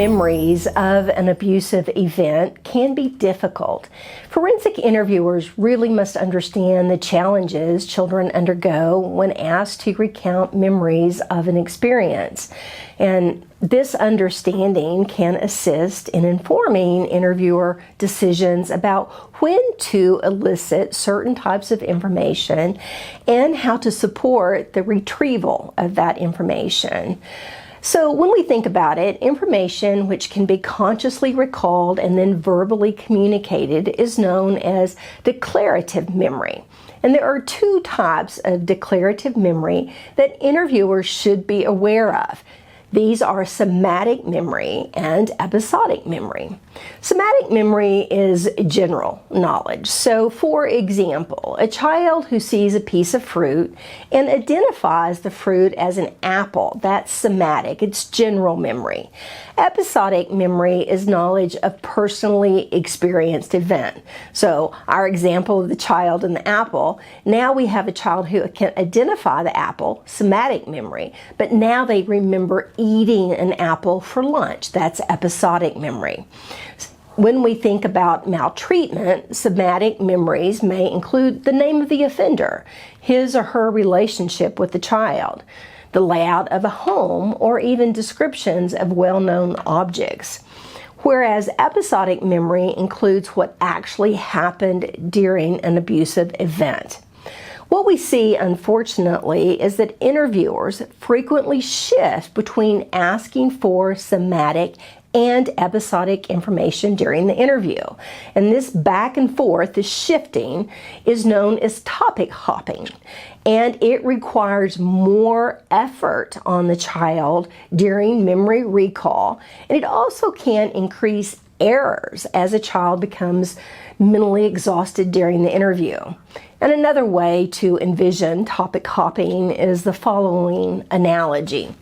memories of an abusive event can be difficult. Forensic interviewers really must understand the challenges children undergo when asked to recount memories of an experience. And this understanding can assist in informing interviewer decisions about when to elicit certain types of information and how to support the retrieval of that information. So when we think about it, information which can be consciously recalled and then verbally communicated is known as declarative memory. And there are two types of declarative memory that interviewers should be aware of. These are somatic memory and episodic memory. Somatic memory is general knowledge. So, for example, a child who sees a piece of fruit and identifies the fruit as an apple, that's somatic, it's general memory. Episodic memory is knowledge of personally experienced event. So, our example of the child and the apple, now we have a child who can identify the apple, somatic memory, but now they remember eating an apple for lunch. That's episodic memory. When we think about maltreatment, somatic memories may include the name of the offender, his or her relationship with the child, the layout of a home, or even descriptions of well-known objects. Whereas episodic memory includes what actually happened during an abusive event. What we see, unfortunately, is that interviewers frequently shift between asking for somatic and episodic information during the interview. And this back and forth, this shifting, is known as topic hopping. And it requires more effort on the child during memory recall. And it also can increase errors as a child becomes mentally exhausted during the interview. And another way to envision topic hopping is the following analogy.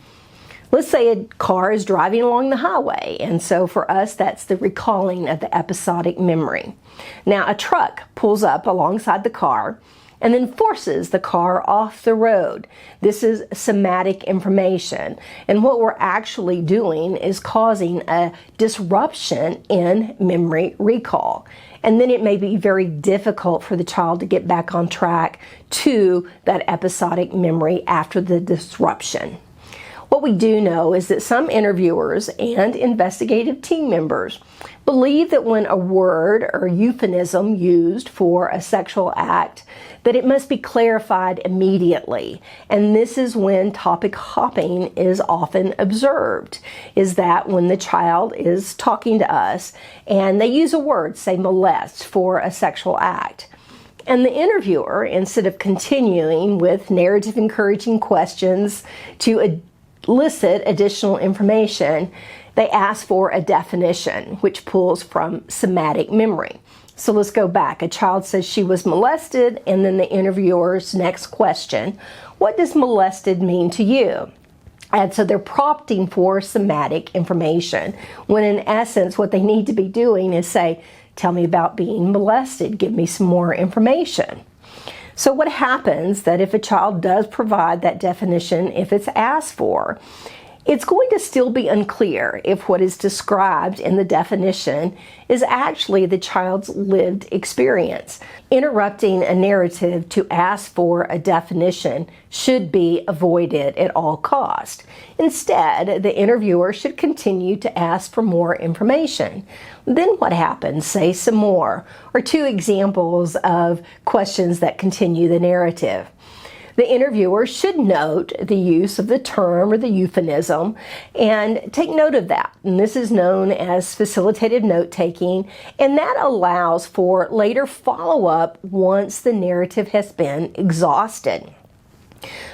Let's say a car is driving along the highway, and so for us that's the recalling of the episodic memory. Now a truck pulls up alongside the car and then forces the car off the road. This is somatic information, and what we're actually doing is causing a disruption in memory recall. And then it may be very difficult for the child to get back on track to that episodic memory after the disruption. What we do know is that some interviewers and investigative team members believe that when a word or euphemism used for a sexual act, that it must be clarified immediately. And this is when topic hopping is often observed, is that when the child is talking to us and they use a word, say molest, for a sexual act. And the interviewer, instead of continuing with narrative encouraging questions to elicit additional information, they ask for a definition, which pulls from somatic memory. So let's go back. A child says she was molested, and then the interviewer's next question, what does molested mean to you? And so they're prompting for somatic information, when in essence what they need to be doing is say, tell me about being molested, give me some more information. So what happens that if a child does provide that definition, if it's asked for, it's going to still be unclear if what is described in the definition is actually the child's lived experience. Interrupting a narrative to ask for a definition should be avoided at all costs. Instead, the interviewer should continue to ask for more information. Then what happens? Say some more, or two examples of questions that continue the narrative. The interviewer should note the use of the term or the euphemism and take note of that. And this is known as facilitated note-taking, and that allows for later follow-up once the narrative has been exhausted.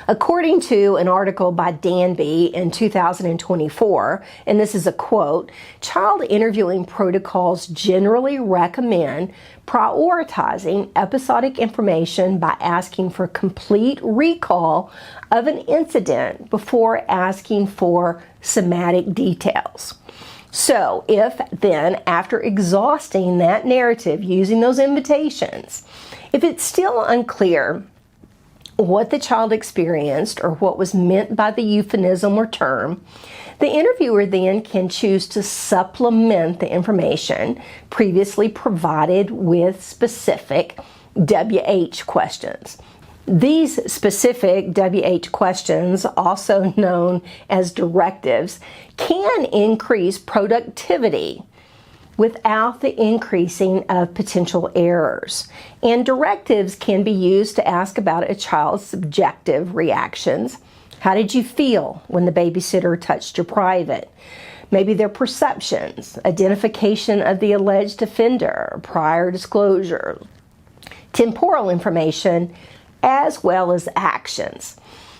According to an article by Danby in 2024, and this is a quote, child interviewing protocols generally recommend prioritizing episodic information by asking for complete recall of an incident before asking for somatic details. So if then, after exhausting that narrative using those invitations, if it's still unclear what the child experienced or what was meant by the euphemism or term, the interviewer then can choose to supplement the information previously provided with specific WH questions. These specific WH questions, also known as directives, can increase productivity without the increasing of potential errors. And directives can be used to ask about a child's subjective reactions. How did you feel when the babysitter touched your private? Maybe their perceptions, identification of the alleged offender, prior disclosure, temporal information, as well as actions.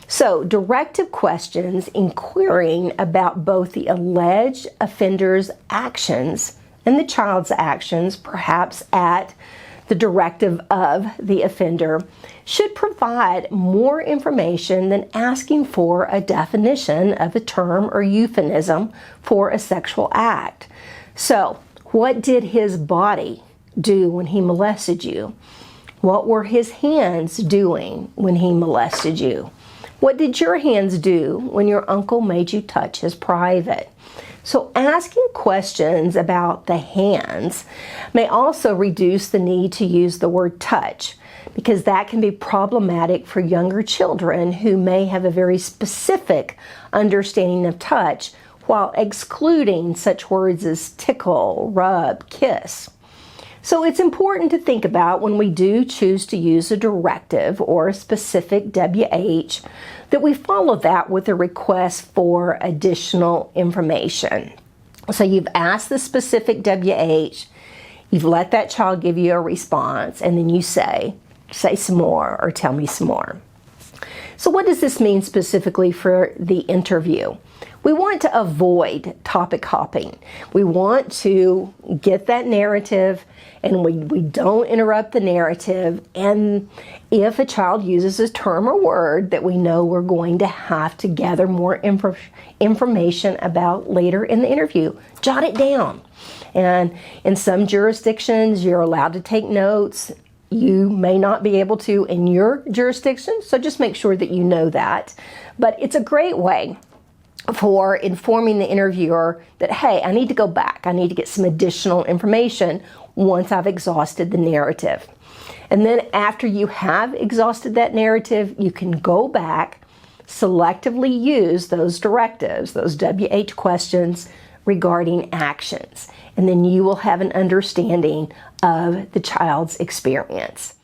So, directive questions inquiring about both the alleged offender's actions and the child's actions, perhaps at the directive of the offender, should provide more information than asking for a definition of a term or euphemism for a sexual act. So, what did his body do when he molested you? What were his hands doing when he molested you? What did your hands do when your uncle made you touch his private? So asking questions about the hands may also reduce the need to use the word touch, because that can be problematic for younger children who may have a very specific understanding of touch while excluding such words as tickle, rub, kiss. So it's important to think about when we do choose to use a directive or a specific WH that we follow that with a request for additional information. So you've asked the specific WH, you've let that child give you a response, and then you say some more or tell me some more. So what does this mean specifically for the interview? We want to avoid topic hopping. We want to get that narrative, and we don't interrupt the narrative. And if a child uses a term or word that we know we're going to have to gather more information about later in the interview, jot it down. And in some jurisdictions, you're allowed to take notes. You may not be able to in your jurisdiction, so just make sure that you know that. But it's a great way for informing the interviewer that, hey, I need to go back. I need to get some additional information once I've exhausted the narrative. And then after you have exhausted that narrative, you can go back, selectively use those directives, those WH questions regarding actions. And then you will have an understanding of the child's experience.